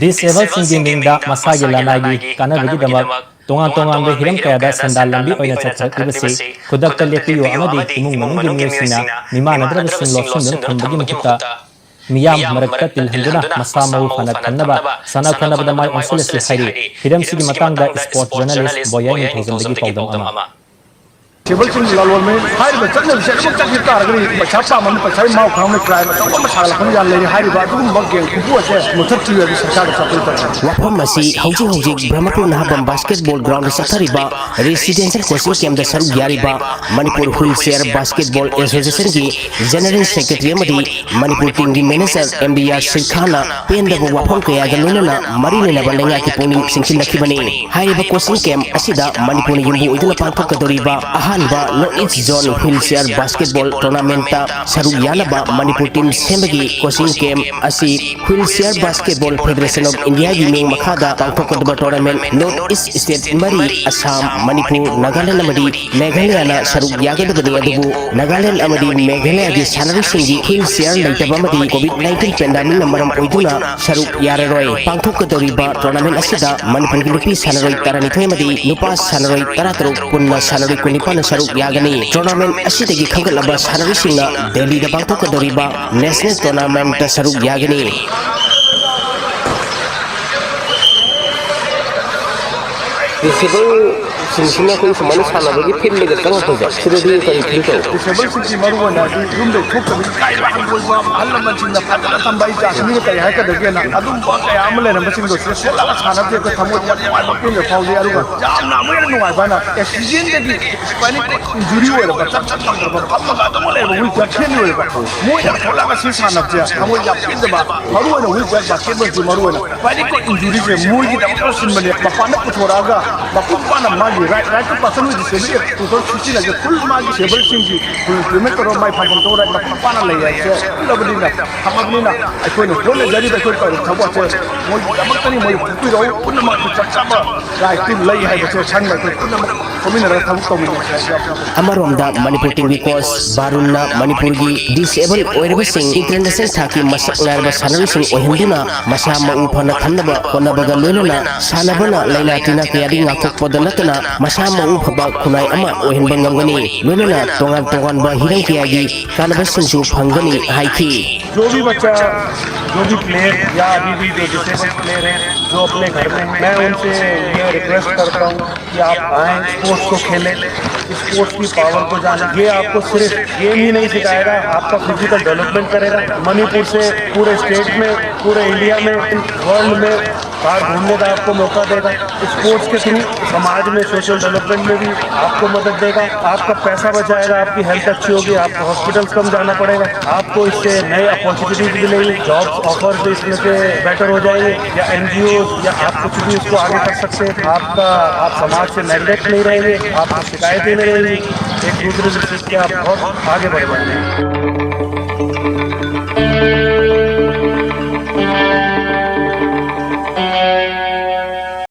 ꯗꯤꯁꯑꯦꯕꯜꯁꯤꯡꯒꯤ ꯃꯤꯡꯗ ꯃꯁꯥꯒꯤ ꯂꯅꯥꯏꯒꯤ ꯀꯥꯟꯅꯕꯒꯤꯗꯃꯛ ꯇꯣꯉꯥꯟ ꯇꯣꯉꯥꯟꯕ ꯍꯤꯔꯝ ꯀꯌꯥꯗ ꯁꯦꯟꯗꯥꯟ ꯂꯝꯕꯤ ꯑꯣꯏꯅ ꯆꯠꯊꯔꯛꯂꯤꯕꯁꯤ ꯈꯨꯗꯛꯇ ꯂꯦꯞꯄꯤꯌꯨ ꯑꯃꯗꯤ ꯏꯃꯨꯡ ꯃꯅꯨꯡꯒꯤ ꯃꯤꯑꯣꯏꯁꯤꯡꯅ ꯃꯤꯃꯥꯟꯅꯗ꯭ꯔꯕꯁꯤꯡ ꯂꯣꯠꯁꯤꯟꯗꯨꯅ ꯊꯝꯕꯒꯤ ꯃꯍꯨꯠꯇ ꯃꯤꯌꯥꯝ ꯃꯔꯛꯇ ꯇꯤꯜꯍꯟꯗꯨꯅ ꯃꯁꯥ ꯃꯎ ꯐꯅ ꯊꯝꯅꯕ ꯁꯥꯟꯅ ꯈꯣꯠꯅꯕꯗ ꯃꯥꯏ ꯑꯣꯟꯁꯤꯜꯂꯁꯤ ꯍꯥꯏꯔꯤ ꯍꯤꯔꯝꯁꯤꯒꯤ ꯃꯇꯥꯡꯗ ꯁ꯭ꯄꯣꯔꯠ ꯖꯔꯅꯦꯂꯤꯁꯠ ꯕꯣꯌꯥꯏ ꯅꯤꯡꯊꯧꯖꯝꯗꯒꯤ ꯄꯥꯎꯗꯝ ꯑꯃ ꯁꯤꯕꯜꯁꯤꯡ ꯂꯂꯣꯟꯕ ꯍꯥꯏꯔꯤꯕ ꯆꯠꯅꯕꯤꯁꯦ ꯑꯗꯨꯝ ꯆꯠꯈꯤ ꯇꯥꯔꯒꯗꯤ ꯄꯩꯁꯥ ꯄꯥꯝꯕꯅ ꯄꯩꯁꯥ ꯃꯥꯎ ꯈꯪꯕꯅ ꯀ꯭ꯔꯥꯏꯝ ꯑꯆꯧꯕ ꯑꯃ ꯁꯥꯒꯠꯂꯛꯄꯅ ꯌꯥꯝ ꯂꯩꯔꯤ ꯍꯥꯏꯔꯤꯕ ꯑꯗꯨꯒꯨꯝꯕ ꯒꯦꯡ ꯈꯨꯕꯨ ꯑꯁꯦ ꯃꯨꯊꯠꯄꯤꯌꯨ ꯁꯔꯀꯥꯔꯗ ꯆꯠꯄꯤꯌꯨ ꯇꯧꯕꯅꯤ ꯋꯥꯐꯝ ꯑꯁꯤ ꯍꯧꯖꯤꯛ ꯕ꯭ꯔꯍ꯭ꯃꯄꯨꯔ ꯅꯍꯥꯕꯝ ꯕꯥꯁꯀꯦꯠꯕꯣꯜ ꯒ꯭ꯔꯥꯎꯟꯗ ꯆꯠꯊꯔꯤꯕ ꯔꯦꯁꯤꯗꯦꯟꯁꯤꯌꯦꯜ ꯀꯣꯆꯤꯡ ꯀꯦꯝꯞꯗ ꯁꯔꯨꯛ ꯌꯥꯔꯤꯕ ꯃꯅꯤꯄꯨꯔ ꯍꯨꯏꯜ ꯆꯦꯌꯔ ꯕꯥꯁꯀꯦꯠꯕꯣꯜ ꯑꯦꯁꯣꯁꯤꯌꯦꯁꯟꯒꯤ ꯖꯦꯅꯔꯦꯜ ꯁꯦꯀ꯭ꯔꯦꯇꯔꯤ ꯑꯃꯗꯤ ꯃꯅꯤꯄꯨꯔ ꯇꯤꯝꯒꯤ ꯃꯦꯅꯦꯖꯔ ꯑꯦꯝꯕꯤꯌꯥꯔ ꯁꯤꯔꯈꯥꯅ ꯄꯦꯟꯗꯕ ꯋꯥꯐꯝ ꯀꯌꯥꯒ ꯂꯣꯏꯅꯅ ꯃꯔꯤ ꯂꯩꯅꯕ ꯂꯩꯉꯥꯛꯀꯤ ꯄꯨꯛꯅꯤꯡ ꯆꯤꯡꯁꯤꯜꯂꯛꯈꯤꯕꯅꯤ ꯍꯥꯏꯔꯤꯕ ꯀꯣꯆꯤꯡ ꯀꯦꯝꯞ ꯑꯁꯤꯗ ꯃꯅꯤꯄꯨꯔꯅ ꯌꯨꯝꯕꯨ ꯑꯣꯏꯗꯨꯅ ꯄꯥꯡꯊꯣꯛꯀꯗꯧꯔꯤꯕ ꯑꯍꯥꯟꯕ north east zone wheelchair basketball ꯇꯣꯔꯅꯥꯃꯦꯟꯠꯇ ꯁꯔꯨꯛ ꯌꯥꯅꯕ ꯃꯅꯤꯄꯨꯔ ꯇꯤꯝ ꯁꯦꯝꯕꯒꯤ ꯀꯣꯆꯤꯡ ꯀꯦꯝꯞ ꯑꯁꯤ wheelchair basketball federation of India की मिंग मखादा पांथोकदबा टूर्नामेंट नॉर्थ ईस्ट स्टेट मरी असम मणिपुर नागालैंड अमदी मेघालयना सरुक यागदबनी अदुबु नागालैंड अमदी मेघालय की सानरिसिंगी हुइल चेयर लेटबा अमदी कोविड-19 पेंडेमिक नंबरम ओइदुना सरुक याररोय पांथोकदौरिबा टूर्नामेंट असिदा मणिपुर की नुपी सानरोय 12 अमदी नुपा सानरोय 13 पुन्ना सानरोय 19 सरुक यागनी टूर्नामेंट असिदगी खंगलबा सानरिसिंगना दिल्लीदा पांथोकदौरिबा नेशनल टूर्नामेंट सरुक यागनी डिसेबल सिंसिना कोई समान सानबगी फिल्म लेगे तंग होजा सिरदी करी फिल तो डिसेबल सिंसी मरुवना रूम दे थोकबी काई बान बोलबा हल्लमन सिंना फदना तंबाई जासनी कई हाय कदगेना अदुम बा कया अमले नमसिंग दो सोला सानबजे को थमो वाई बकिंग फाउजे अरुगा जामना मोय नुवाई बाना एक्सीडेंट देगी पानी इंजरी होय बा चक चक नंबर फमगा तमले बा हुई जखेन होय बा मोय सोला का सिर सानबजे हमो या पिदबा मरुवना हुई बास्केटबॉल जी मरुवना पानी को इंजरी से मोय की दम सिनबले मपाना पुथोरागा मकुपाना मागी right to person with disable तो छुट्टी लगे फुल मागी सेबल सिंगी पेमेंट करो माय फाइम तो राइट मकुपाना ले जाए लबदीना हमबनीना अखोने होने जरी बखोय पर थबो से मोय दमकनी मोय पुरो पुनमा चचाबा राइट टीम लई है बसे छंग में पुनमा कोमिनरा थबो कोमिन अमरोमदा मणिपुर टीम की कोच बारुना मणिपुर की डिसेबल ओइरबा सिंग इंटरनेशनल थाकी मसक लारबा सानरी सिंग ओहिंदुना मसा मउ फना खन्नबा कोनबगा लोइनना सानबना लैला तिना कयादी ngathokpada natana masa mau phaba khunai ama ohinba ngamgani loinana tongan tongan ba hirai kiyagi kanaba singsu phangani haiki जो भी बच्चा जो भी प्लेयर या अभी भी जो डिसेबल प्लेयर हैं जो अपने घर में मैं उनसे ये रिक्वेस्ट करता हूँ कि आप आएँ स्पोर्ट्स को खेलें स्पोर्ट्स की पावर को जानें ये आपको सिर्फ गेम ही नहीं सिखाएगा आपका फिजिकल डेवलपमेंट करेगा मणिपुर से पूरे स्टेट में पूरे इंडिया में वर्ल्ड में बाहर घूमने का आपको मौका देगा स्पोर्ट्स के थ्रू समाज में सोशल डेवलपमेंट में भी आपको मदद देगा आपका पैसा बचाएगा आपकी हेल्थ अच्छी होगी आपको हॉस्पिटल्स कम जाना पड़ेगा आपको इससे नए अपॉर्चुनिटीज मिलेंगी जॉब्स ऑफर भी इसमें से बेटर हो जाएंगे या एनजीओ या आप कुछ भी इसको आगे कर सकते हैं आप समाज से नेगलेक्ट नहीं रहेंगे आपको शिकायतें नहीं रहेंगी एक दूसरे से आप बहुत आगे बढ़ पाएंगे।